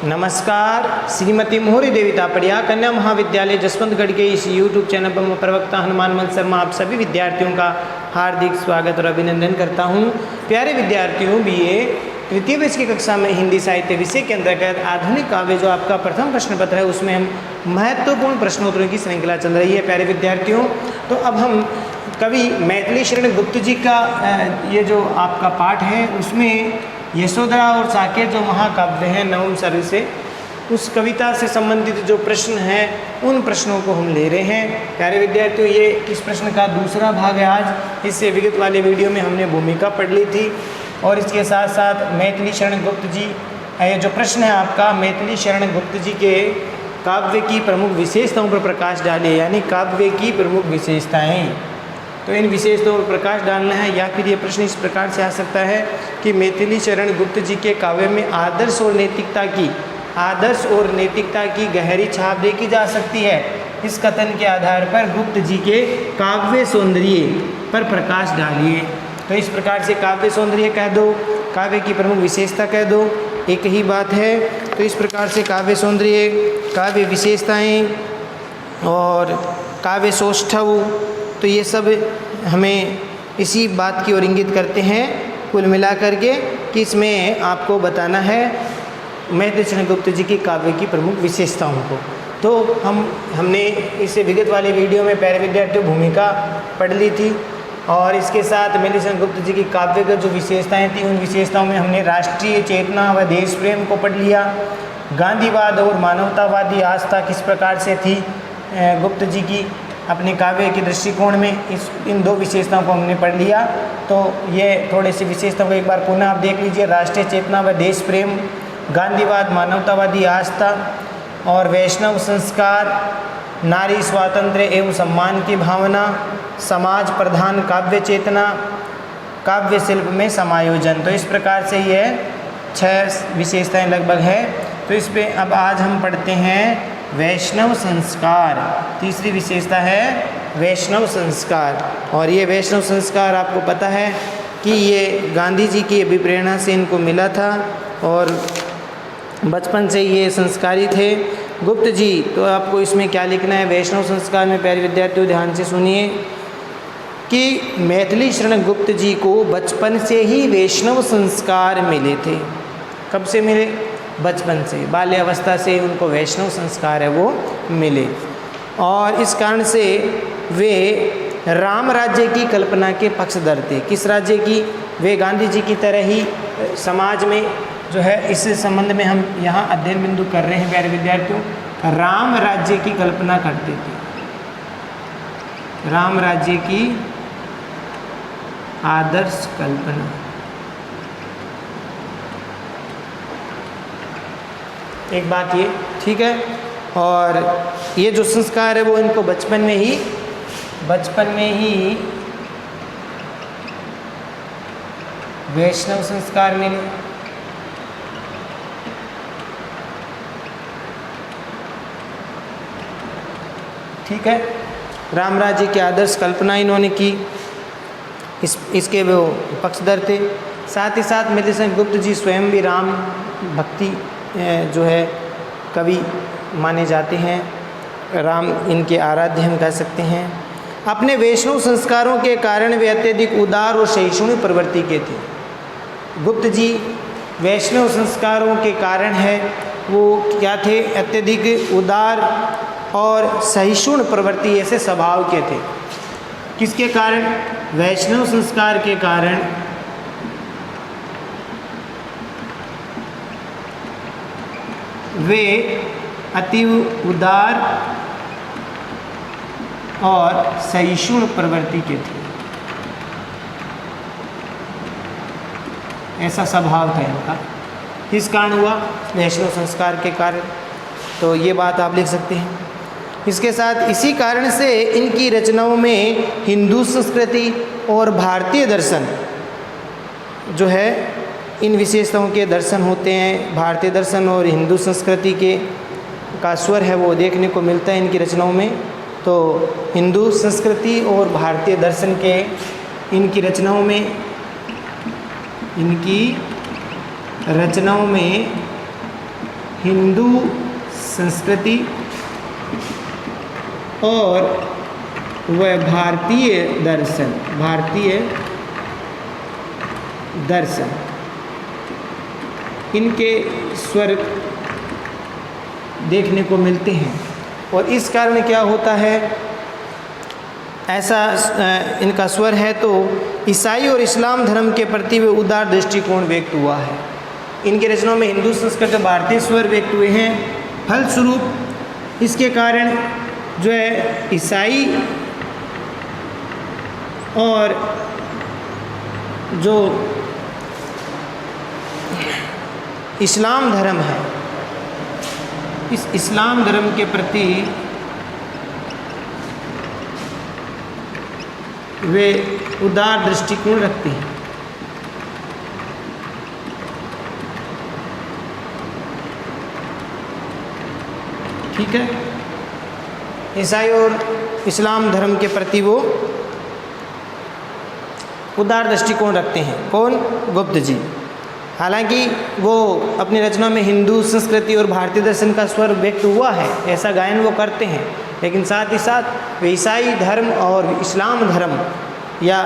नमस्कार। श्रीमती मोहरी देवी तापड़िया कन्या महाविद्यालय जसवंतगढ़ के इस YouTube चैनल पर मैं प्रवक्ता हनुमानमल शर्मा आप सभी विद्यार्थियों का हार्दिक स्वागत और अभिनंदन करता हूं। प्यारे विद्यार्थियों, BA तृतीय वर्ष की कक्षा में हिंदी साहित्य विषय के अंतर्गत आधुनिक काव्य जो आपका प्रथम प्रश्न पत्र है उसमें हम महत्वपूर्ण प्रश्नोत्तरों की श्रृंखला चल रही है। प्यारे विद्यार्थियों, तो अब हम कवि मैथिली शरण गुप्त जी का ये जो आपका पाठ है उसमें यशोधरा और साकेत जो महाकाव्य है नवम सर्ग से, उस कविता से संबंधित जो प्रश्न हैं उन प्रश्नों को हम ले रहे हैं। प्यारे विद्यार्थियों, ये इस प्रश्न का दूसरा भाग है आज। इससे विगत वाले वीडियो में हमने भूमिका पढ़ ली थी और इसके साथ साथ मैथिली शरण गुप्त जी, ये जो प्रश्न है आपका मैथिली शरण गुप्त जी के काव्य की प्रमुख विशेषताओं पर प्रकाश डाले, यानी काव्य की प्रमुख विशेषताएँ। तो इन विशेषताओं पर प्रकाश डालना है। या फिर ये प्रश्न इस प्रकार से आ सकता है कि मैथिली शरण गुप्त जी के काव्य में आदर्श और नैतिकता की गहरी छाप देखी जा सकती है। इस कथन के आधार पर गुप्त जी के काव्य सौंदर्य पर प्रकाश डालिए। तो इस प्रकार से काव्य सौंदर्य कह दो, काव्य की प्रमुख विशेषता कह दो, एक ही बात है। तो इस प्रकार से काव्य सौंदर्य, काव्य विशेषताएँ और काव्य सौष्ठव, तो ये सब हमें इसी बात की ओर इंगित करते हैं कुल मिला करके कि इसमें आपको बताना है मैथिली शरण गुप्त जी की काव्य की प्रमुख विशेषताओं को। तो हमने इससे विगत वाले वीडियो में प्यारे विद्यार्थियों भूमिका पढ़ ली थी और इसके साथ मैथिली शरण गुप्त जी की काव्य की जो विशेषताएं थी उन विशेषताओं में हमने राष्ट्रीय चेतना व देश प्रेम को पढ़ लिया। गांधीवाद और मानवतावादी आस्था किस प्रकार से थी गुप्त जी की अपने काव्य के दृष्टिकोण में, इन दो विशेषताओं को हमने पढ़ लिया। तो ये थोड़ी सी विशेषताओं को एक बार पुनः आप देख लीजिए। राष्ट्रीय चेतना व देश प्रेम, गांधीवाद, मानवतावादी आस्था और वैष्णव संस्कार, नारी स्वातंत्र्य एवं सम्मान की भावना, समाज प्रधान काव्य चेतना, काव्य शिल्प में समायोजन। तो इस प्रकार से ये 6 विशेषताएँ लगभग है। तो इस पर अब आज हम पढ़ते हैं वैष्णव संस्कार। तीसरी विशेषता है वैष्णव संस्कार। और ये वैष्णव संस्कार आपको पता है कि ये गांधी जी की अभिप्रेरणा से इनको मिला था और बचपन से ये संस्कारी थे गुप्त जी। तो आपको इसमें क्या लिखना है वैष्णव संस्कार में, प्यारे विद्यार्थियों ध्यान से सुनिए कि मैथिली शरण गुप्त जी को बचपन से ही वैष्णव संस्कार मिले थे। कब से मिले? बचपन से, बाल्यावस्था से उनको वैष्णव संस्कार है वो मिले और इस कारण से वे राम राज्य की कल्पना के पक्षधर थे। किस राज्य की? वे गांधी जी की तरह ही समाज में जो है, इस संबंध में हम यहाँ अध्ययन बिंदु कर रहे हैं प्यारे विद्यार्थियों, राम राज्य की कल्पना करते थे। राम राज्य की आदर्श कल्पना। एक बात ये ठीक है। और ये जो संस्कार है वो इनको बचपन में ही वैष्णव संस्कार मिले। ठीक है, राम राज्य की आदर्श कल्पना इन्होंने की, इसके वो पक्षधर थे। साथ ही साथ मैथिली शरण गुप्त जी स्वयं भी राम भक्ति जो है कवि माने जाते हैं। राम इनके आराध्य हम कह सकते हैं। अपने वैष्णव संस्कारों के कारण वे अत्यधिक उदार और सहिष्णु प्रवृत्ति के थे। गुप्त जी वैष्णव संस्कारों के कारण है वो क्या थे? अत्यधिक उदार और सहिष्णु प्रवृत्ति ऐसे स्वभाव के थे। किसके कारण? वैष्णव संस्कार के कारण वे अति उदार और सहिष्णु प्रवृत्ति के थे, ऐसा स्वभाव था इनका। इस कारण हुआ वैष्णव संस्कार के कारण। तो ये बात आप लिख सकते हैं। इसके साथ इसी कारण से इनकी रचनाओं में हिंदू संस्कृति और भारतीय दर्शन जो है, इन विशेषताओं के दर्शन होते हैं। भारतीय दर्शन और हिंदू संस्कृति के का स्वर है वो देखने को मिलता है इनकी रचनाओं में। तो हिंदू संस्कृति और भारतीय दर्शन के इनकी रचनाओं में हिंदू संस्कृति और वह भारतीय दर्शन इनके स्वर देखने को मिलते हैं। और इस कारण क्या होता है, ऐसा इनका स्वर है तो ईसाई और इस्लाम धर्म के प्रति वे उदार दृष्टिकोण व्यक्त हुआ है। इनके रचनाओं में हिंदू संस्कृति और भारतीय स्वर व्यक्त हुए हैं। फलस्वरूप इसके कारण जो है ईसाई और जो इस्लाम धर्म है, इस इस्लाम धर्म के प्रति वे उदार दृष्टिकोण रखते हैं। ठीक है, ईसाई और इस्लाम धर्म के प्रति वो उदार दृष्टिकोण रखते हैं। कौन? गुप्त जी। हालांकि वो अपनी रचना में हिंदू संस्कृति और भारतीय दर्शन का स्वर व्यक्त हुआ है, ऐसा गायन वो करते हैं, लेकिन साथ ही साथ वे ईसाई धर्म और इस्लाम धर्म या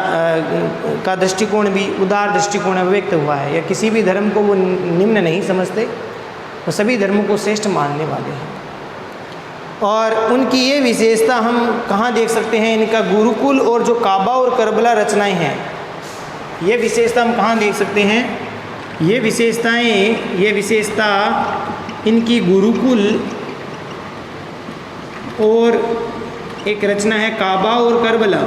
का दृष्टिकोण भी उदार दृष्टिकोण व्यक्त हुआ है, या किसी भी धर्म को वो निम्न नहीं समझते, वो सभी धर्मों को श्रेष्ठ मानने वाले हैं। और उनकी ये विशेषता हम कहाँ देख सकते हैं? इनका गुरुकुल और जो काबा और करबला रचनाएं हैं, ये विशेषता हम कहाँ देख सकते हैं? ये विशेषता इनकी गुरुकुल और एक रचना है काबा और करबला।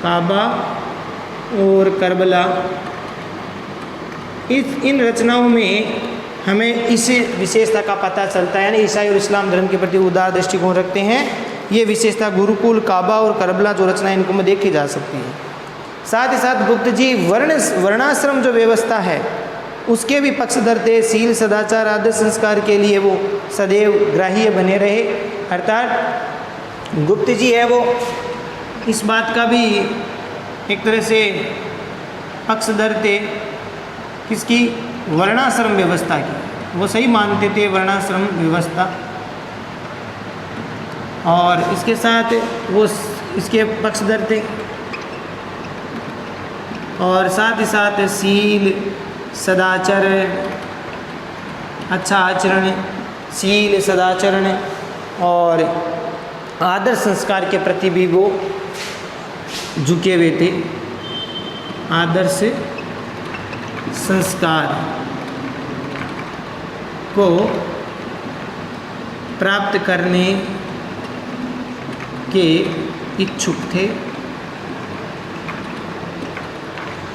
काबा और करबला, इन रचनाओं में हमें इस विशेषता का पता चलता है, यानी ईसाई और इस्लाम धर्म के प्रति उदार दृष्टिकोण रखते हैं। ये विशेषता गुरुकुल, काबा और करबला जो रचना इनको में देखी जा सकती है। साथ ही साथ गुप्त जी वर्णाश्रम जो व्यवस्था है उसके भी पक्षधर थे। शील, सदाचार, आदर, संस्कार के लिए वो सदैव ग्राह्य बने रहे। अर्थात गुप्त जी है वो इस बात का भी एक तरह से पक्षधर थे, किसकी? वर्णाश्रम व्यवस्था की। वो सही मानते थे वर्णाश्रम व्यवस्था, और इसके साथ वो इसके पक्षधर थे। और साथ ही साथ शील, सदाचर, अच्छा आचरण, शील, सदाचरण और आदर संस्कार के प्रति भी वो झुके हुए थे। आदर्श संस्कार को प्राप्त करने के इच्छुक थे।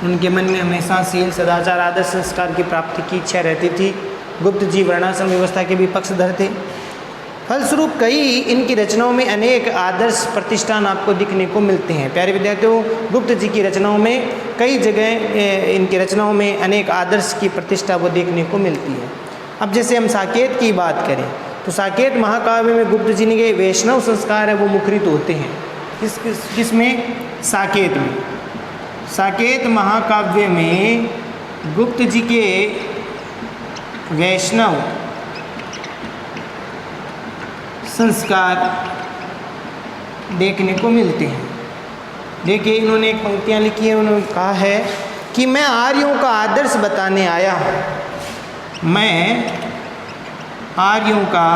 उनके मन में हमेशा शील, सदाचार, आदर, संस्कार की प्राप्ति की इच्छा रहती थी। गुप्त जी वर्णाश्रम व्यवस्था के भी पक्षधर थे। फलस्वरूप कई इनकी रचनाओं में अनेक आदर्श प्रतिष्ठान आपको दिखने को मिलते हैं। प्यारे विद्यार्थियों, गुप्त जी की रचनाओं में कई जगह इनकी रचनाओं में अनेक आदर्श की प्रतिष्ठा वो देखने को मिलती है। अब जैसे हम साकेत की बात करें तो साकेत महाकाव्य में गुप्त जी के वैष्णव संस्कार है वो मुखरित होते हैं। किसमें? साकेत में। साकेत महाकाव्य में गुप्त जी के वैष्णव संस्कार देखने को मिलते हैं। देखिए, इन्होंने एक पंक्तियाँ लिखी है। उन्होंने कहा है कि मैं आर्यों का आदर्श बताने आया हूँ। मैं आर्यों का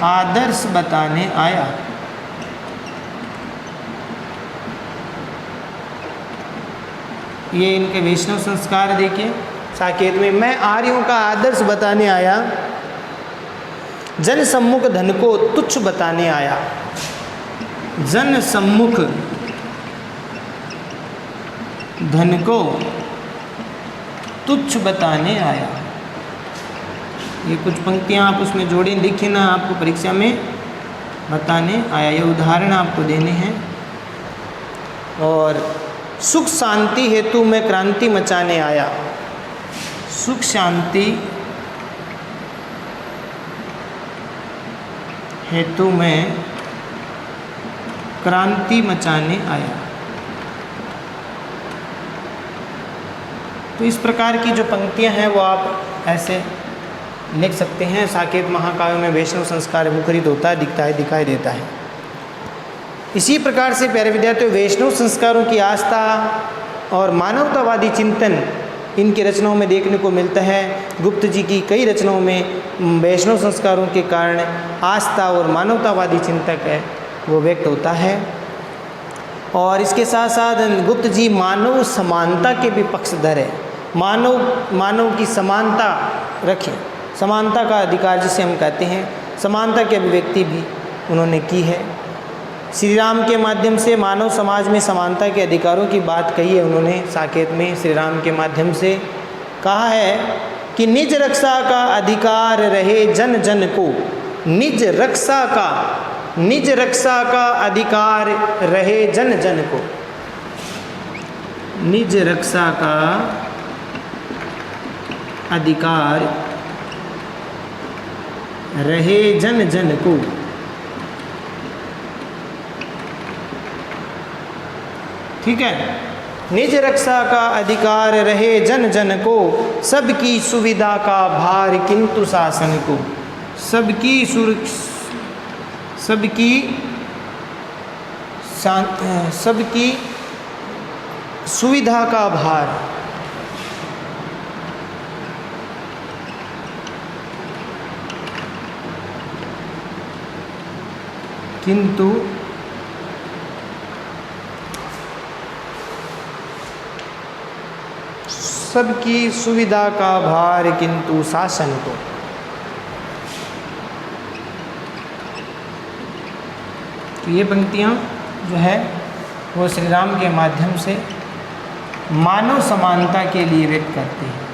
आदर्श बताने आया। ये इनके वैष्णव संस्कार देखिए साकेत में। मैं आर्यों का आदर्श बताने आया, जन सम्मुख धन को तुच्छ बताने आया। जन सम्मुख धन को तुच्छ बताने आया। ये कुछ पंक्तियाँ आप उसमें जोड़े, लिखे ना, आपको परीक्षा में बताने आया। ये उदाहरण आपको देने हैं। और सुख शांति हेतु मैं क्रांति मचाने आया। सुख शांति हेतु मैं क्रांति मचाने आया। तो इस प्रकार की जो पंक्तियां हैं वो आप ऐसे लिख सकते हैं। साकेत महाकाव्य में वैष्णव संस्कार मुखरित होता है, दिखता है, दिखाई देता है। इसी प्रकार से प्यारे विद्यार्थियों, वैष्णव संस्कारों की आस्था और मानवतावादी चिंतन इनकी रचनाओं में देखने को मिलता है। गुप्त जी की कई रचनाओं में वैष्णव संस्कारों के कारण आस्था और मानवतावादी चिंतक है वो व्यक्त होता है। और इसके साथ साथ गुप्त जी मानव समानता के भी पक्षधर है। मानव की समानता रखें, समानता का अधिकार जिसे हम कहते हैं, समानता की अभिव्यक्ति भी उन्होंने की है। श्री राम के माध्यम से मानव समाज में समानता के अधिकारों की बात कही है उन्होंने। साकेत में श्री राम के माध्यम से कहा है कि निज रक्षा का अधिकार रहे जन जन को, निज रक्षा का अधिकार रहे जन जन को, निज रक्षा का अधिकार रहे जन जन को। ठीक है, निज रक्षा का अधिकार रहे जन जन को, सबकी सुविधा का भार किंतु शासन को, सबकी सुविधा का भार किंतु सबकी सुविधा का भार किंतु शासन को। तो ये पंक्तियाँ जो है वो श्री राम के माध्यम से मानव समानता के लिए व्यक्त करते हैं,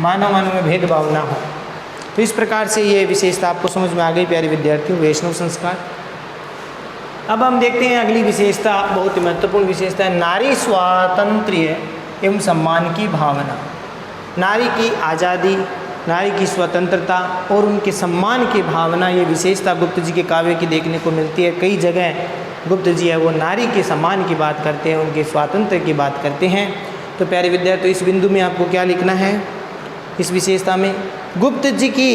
मानव में भेदभाव ना हो। तो इस प्रकार से ये विशेषता आपको समझ में आ गई प्यारे विद्यार्थियों, वैष्णव संस्कार। अब हम देखते हैं अगली विशेषता, बहुत ही महत्वपूर्ण विशेषता है, नारी स्वातंत्र्य एवं सम्मान की भावना। नारी की आज़ादी, नारी की स्वतंत्रता और उनके सम्मान की भावना, ये विशेषता गुप्त जी के काव्य की देखने को मिलती है। कई जगह गुप्त जी है वो नारी के सम्मान की बात करते हैं, उनके स्वातंत्र्य की बात करते हैं। तो प्यारे विद्यार्थियों, इस बिंदु में आपको क्या लिखना है? इस विशेषता में गुप्त जी की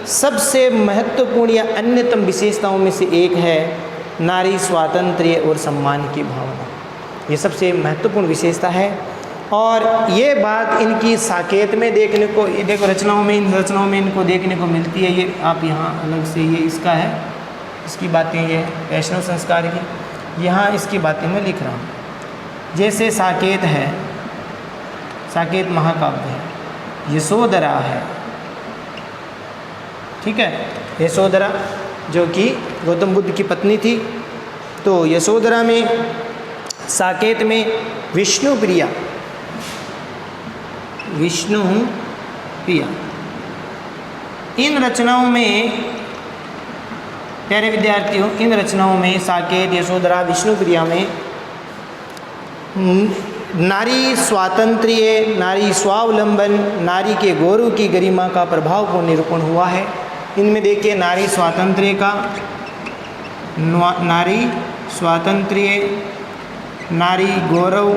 सबसे महत्वपूर्ण या अन्यतम विशेषताओं में से एक है नारी स्वातंत्र्य और सम्मान की भावना। ये सबसे महत्वपूर्ण विशेषता है और ये बात इनकी साकेत में देखने को, देखो रचनाओं में, इन रचनाओं में इनको देखने को मिलती है। ये आप यहाँ अलग से, ये इसका है, इसकी बातें ये वैष्णव संस्कार की, यहाँ इसकी बातें मैं लिख रहा हूँ। जैसे साकेत है, साकेत महाकाव्य है, यशोधरा है, ठीक है, यशोधरा जो कि गौतम बुद्ध की पत्नी थी। तो यशोधरा में, साकेत में विष्णु प्रिया, इन रचनाओं में प्यारे विद्यार्थियों, इन रचनाओं में साकेत, यशोधरा, विष्णु प्रिया में नारी स्वातंत्र्य, नारी स्वावलंबन, नारी के गौरव की गरिमा का प्रभावपूर्ण निरूपण हुआ है। इनमें देखिए नारी स्वातंत्र्य का, नारी स्वातंत्र्य, नारी गौरव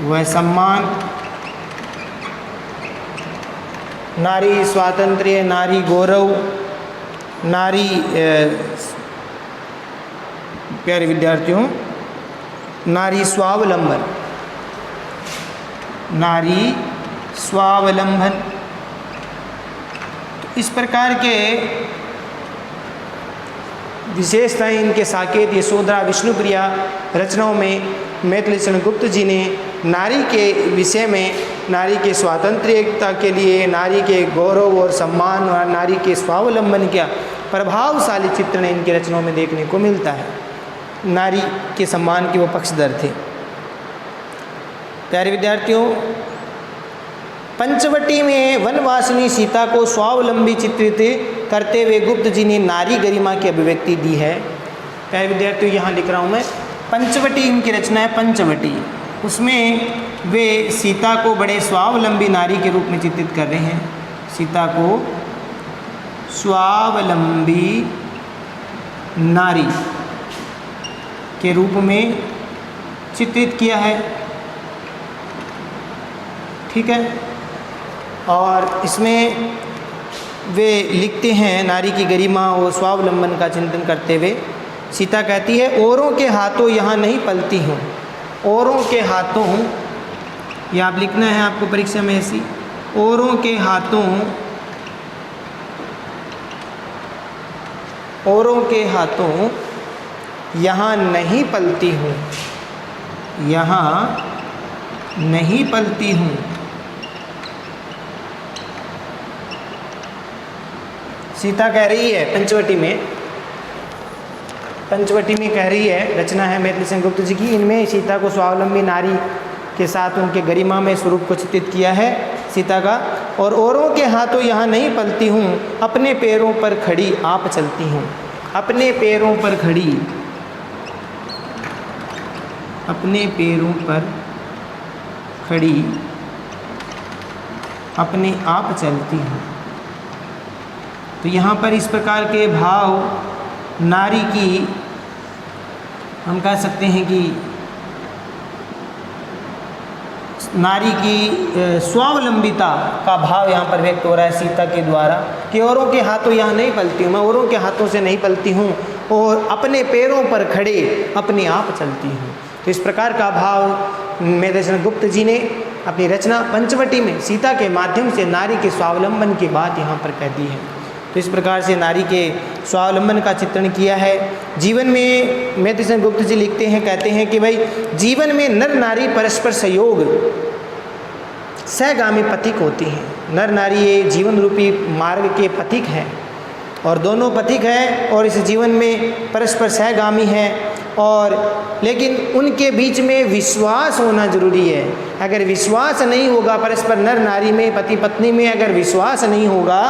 व सम्मान, नारी स्वातंत्र्य, नारी गौरव, नारी प्यारे विद्यार्थियों, नारी स्वावलंबन, नारी स्वावलंबन। इस प्रकार के विशेषताएं इनके साकेत, यशोधरा, विष्णुप्रिया रचनाओं में मैथिलीशरण गुप्त जी ने नारी के विषय में, नारी के स्वातंत्र्यता के लिए, नारी के गौरव और सम्मान और नारी के स्वावलंबन का प्रभावशाली चित्रण इनकी रचनाओं में देखने को मिलता है। नारी के सम्मान के वो पक्षधर थे। प्यारे विद्यार्थियों, पंचवटी में वनवासिनी सीता को स्वावलंबी चित्रित करते हुए गुप्त जी ने नारी गरिमा की अभिव्यक्ति दी है। प्यारे विद्यार्थियों, यहाँ लिख रहा हूँ मैं, पंचवटी इनकी रचना है, पंचवटी। उसमें वे सीता को बड़े स्वावलंबी नारी के रूप में चित्रित कर रहे हैं। सीता को स्वावलंबी नारी के रूप में चित्रित किया है, ठीक है। और इसमें वे लिखते हैं नारी की गरिमा और स्वावलंबन का चिंतन करते हुए सीता कहती है, औरों के हाथों यहाँ नहीं पलती हूँ। औरों के हाथों, ये आप लिखना है आपको परीक्षा में ऐसी, औरों के हाथों, औरों के हाथों यहाँ नहीं पलती हूँ, यहाँ नहीं पलती हूँ। सीता कह रही है पंचवटी में कह रही है, रचना है मैथिली सेनगुप्त जी की, इनमें सीता को स्वावलंबी नारी के साथ उनके गरिमा में स्वरूप को चित्रित किया है सीता का। और औरों के हाथों यहाँ नहीं पलती हूँ, अपने पैरों पर खड़ी आप चलती हूँ। अपने पैरों पर खड़ी, अपने पैरों पर खड़ी अपने आप चलती हूँ। तो यहाँ पर इस प्रकार के भाव नारी की, हम कह सकते हैं कि नारी की स्वावलंबिता का भाव यहाँ पर व्यक्त हो रहा है सीता के द्वारा, कि औरों के हाथों यहाँ नहीं पलती हूँ, मैं औरों के हाथों से नहीं पलती हूँ और अपने पैरों पर खड़े अपने आप चलती हूँ। तो इस प्रकार का भाव मैथिली सेनगुप्त जी ने अपनी रचना पंचवटी में सीता के माध्यम से नारी के स्वावलंबन की बात यहाँ पर कह दी है। तो इस प्रकार से नारी के स्वावलंबन का चित्रण किया है। जीवन में मैथिली सेनगुप्त जी लिखते हैं, कहते हैं कि भाई जीवन में नर नारी परस्पर सहयोग सहगामी पथिक होती हैं। नर नारी ये जीवन रूपी मार्ग के पथिक हैं और दोनों पथिक हैं और इस जीवन में परस्पर सहगामी हैं, और लेकिन उनके बीच में विश्वास होना जरूरी है। अगर विश्वास नहीं होगा परस्पर, नर नारी में, पति पत्नी में अगर विश्वास नहीं होगा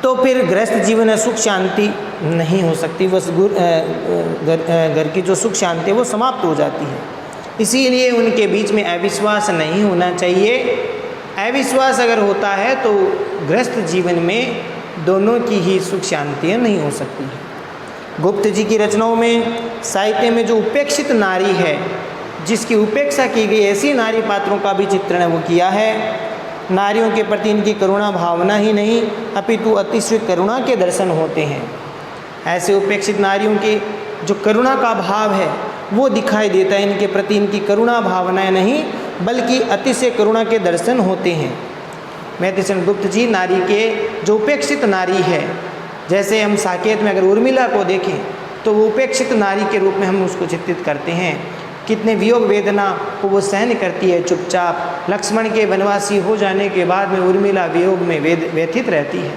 तो फिर गृहस्थ जीवन में सुख शांति नहीं हो सकती, बस घर की जो सुख शांति है वो समाप्त हो जाती है। इसीलिए उनके बीच में अविश्वास नहीं होना चाहिए। अविश्वास अगर होता है तो गृहस्थ जीवन में दोनों की ही सुख शांतियाँ नहीं हो सकती हैं। गुप्त जी की रचनाओं में, साहित्य में जो उपेक्षित नारी है, जिसकी उपेक्षा की गई, ऐसी नारी पात्रों का भी चित्रण वो किया है। नारियों के प्रति इनकी करुणा भावना ही नहीं अपितु अतिशय करुणा के दर्शन होते हैं। ऐसे उपेक्षित नारियों के जो करुणा का भाव है वो दिखाई देता है, इनके प्रति इनकी करुणा भावनाएं नहीं बल्कि अतिशय करुणा के दर्शन होते हैं। मैथिली सेनगुप्त जी नारी के जो उपेक्षित नारी है, जैसे हम साकेत में अगर उर्मिला को देखें तो वो उपेक्षित नारी के रूप में हम उसको चित्रित करते हैं। कितने वियोग वेदना को वो सहन करती है चुपचाप। लक्ष्मण के वनवासी हो जाने के बाद में उर्मिला वियोग में व्यथित रहती है।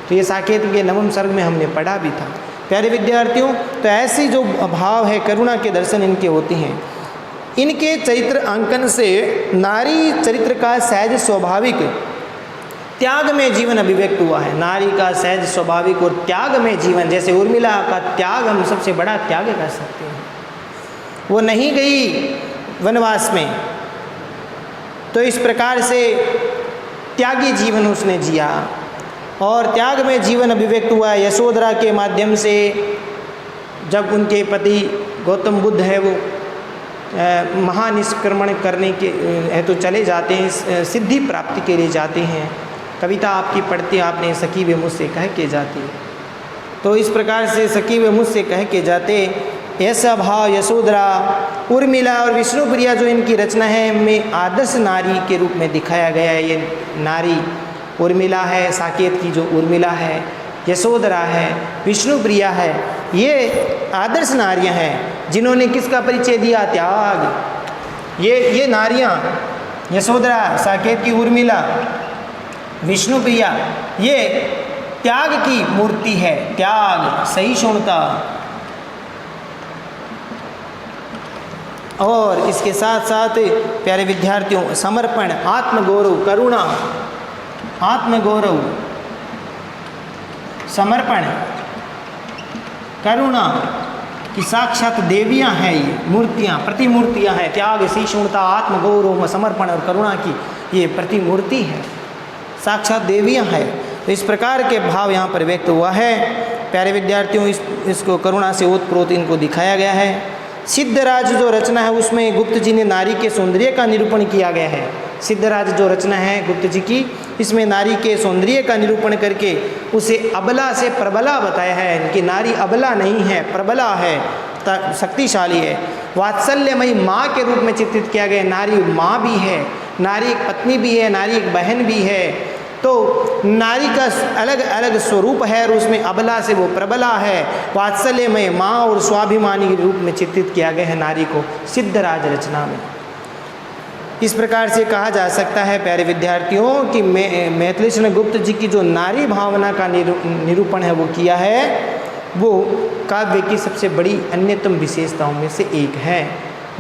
तो ये साकेत के नवम सर्ग में हमने पढ़ा भी था। प्यारे विद्यार्थियों, तो ऐसी जो भाव है, करुणा के दर्शन इनके होते हैं। इनके चरित्र अंकन से नारी चरित्र का सहज स्वाभाविक त्याग में जीवन अभिव्यक्त हुआ है। नारी का सहज स्वाभाविक और त्याग में जीवन, जैसे उर्मिला का त्याग हम सबसे बड़ा त्याग कर सकते हैं। वो नहीं गई वनवास में, तो इस प्रकार से त्यागी जीवन उसने जिया और त्याग में जीवन अभिव्यक्त हुआ। यशोधरा के माध्यम से जब उनके पति गौतम बुद्ध है वो महानिष्क्रमण करने के हेतु चले जाते हैं, सिद्धि प्राप्ति के लिए जाते हैं। कविता आपकी पढ़ती आपने, सखी वे मुझसे कह के जाती। तो इस प्रकार से सखी वे मुझसे कह के जाते, ऐसा भाव यशोधरा, उर्मिला और विष्णुप्रिया जो इनकी रचना है में आदर्श नारी के रूप में दिखाया गया है। ये नारी उर्मिला है, साकेत की जो उर्मिला है, यशोधरा है, विष्णुप्रिया है, ये आदर्श नारियां हैं जिन्होंने किसका परिचय दिया? त्याग। ये नारियां, यशोधरा, साकेत की उर्मिला, विष्णुप्रिया, ये त्याग की मूर्ति है। त्याग, सहिष्णुता और इसके साथ साथ प्यारे विद्यार्थियों समर्पण, आत्मगौरव, करुणा, आत्मगौरव, समर्पण, करुणा की साक्षात देवियां हैं। ये मूर्तियां, प्रतिमूर्तियां हैं। त्याग, सहिष्णुता, आत्मगौरव, समर्पण और करुणा की ये प्रतिमूर्ति है, साक्षात देवियां हैं। तो इस प्रकार के भाव यहाँ पर व्यक्त हुआ है। प्यारे विद्यार्थियों, इसको करुणा से ओतप्रोत इनको दिखाया गया है। सिद्धराज जो रचना है उसमें गुप्त जी ने नारी के सौंदर्य का निरूपण किया गया है। सिद्धराज जो रचना है गुप्त जी की, इसमें नारी के सौंदर्य का निरूपण करके उसे अबला से प्रबला बताया है कि नारी अबला नहीं है, प्रबला है, शक्तिशाली है। वात्सल्यमयी माँ के रूप में चित्रित किया गया। नारी माँ भी है, नारी एक पत्नी भी है, नारी एक बहन भी है। तो नारी का अलग अलग स्वरूप है और उसमें अबला से वो प्रबला है। वात्सल्यमय माँ और स्वाभिमानी के रूप में चित्रित किया गया है नारी को सिद्धराज रचना में। इस प्रकार से कहा जा सकता है प्यारे विद्यार्थियों कि मैथिली ने गुप्त जी की जो नारी भावना का निरूपण है वो किया है, वो काव्य की सबसे बड़ी अन्यतम विशेषताओं में से एक है।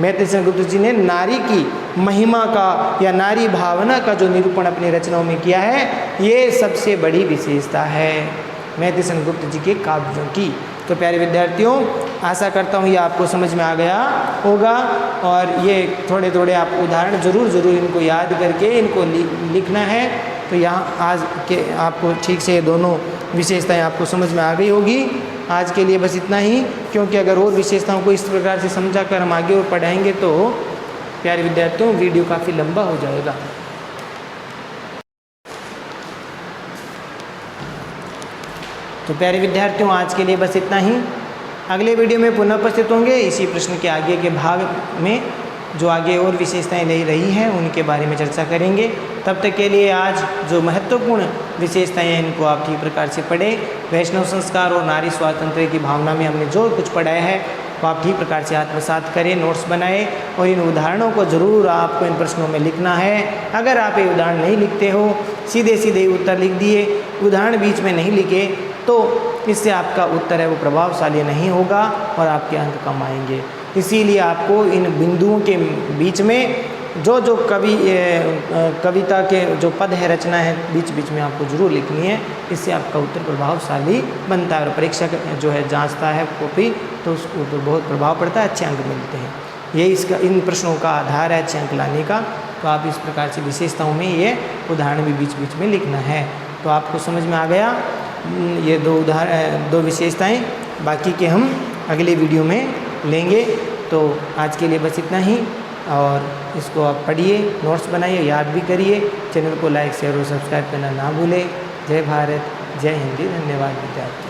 मैथिली गुप्त जी ने नारी की महिमा का या नारी भावना का जो निरूपण अपनी रचनाओं में किया है, ये सबसे बड़ी विशेषता है मैथिली गुप्त जी के काव्यों की। तो प्यारे विद्यार्थियों, आशा करता हूँ ये आपको समझ में आ गया होगा और ये थोड़े थोड़े आप उदाहरण ज़रूर इनको याद करके इनको लिखना है। तो यहाँ आज के आपको ठीक से दोनों विशेषताएं आपको समझ में आ गई होगी। आज के लिए बस इतना ही, क्योंकि अगर और विशेषताओं को इस प्रकार से समझा कर हम आगे और पढ़ाएंगे तो प्यारे विद्यार्थियों वीडियो काफ़ी लंबा हो जाएगा। तो प्यारे विद्यार्थियों आज के लिए बस इतना ही। अगले वीडियो में पुनः उपस्थित होंगे इसी प्रश्न के आगे के भाग में, जो आगे और विशेषताएं ले रही हैं उनके बारे में चर्चा करेंगे। तब तक के लिए आज जो महत्वपूर्ण विशेषताएं हैं इनको आप ठीक प्रकार से पढ़ें। वैष्णव संस्कार और नारी स्वातंत्र्य की भावना में हमने जो कुछ पढ़ाया है वो आप ठीक प्रकार से आत्मसात करें, नोट्स बनाएं और इन उदाहरणों को ज़रूर आपको इन प्रश्नों में लिखना है। अगर आप ये उदाहरण नहीं लिखते हो, सीधे सीधे उत्तर लिख दिए, उदाहरण बीच में नहीं लिखे, तो इससे आपका उत्तर है वो प्रभावशाली नहीं होगा और आपके अंक कम आएंगे। इसीलिए आपको इन बिंदुओं के बीच में जो कविता के जो पद है, रचना है, बीच बीच में आपको जरूर लिखनी है। इससे आपका उत्तर प्रभावशाली बनता है और परीक्षा जो है जांचता है कॉपी, तो उसके ऊपर बहुत प्रभाव पड़ता है, अच्छे अंक मिलते हैं। यही इसका इन प्रश्नों का आधार है अच्छे अंक लाने का। तो आप इस प्रकार से विशेषताओं में ये उदाहरण भी बीच बीच में लिखना है। तो आपको समझ में आ गया ये दो विशेषताएं। बाकी के हम अगले वीडियो में लेंगे। तो आज के लिए बस इतना ही और इसको आप पढ़िए, नोट्स बनाइए, याद भी करिए। चैनल को लाइक शेयर और सब्सक्राइब करना ना भूलें। जय भारत, जय हिंदी। धन्यवाद विद्यार्थी।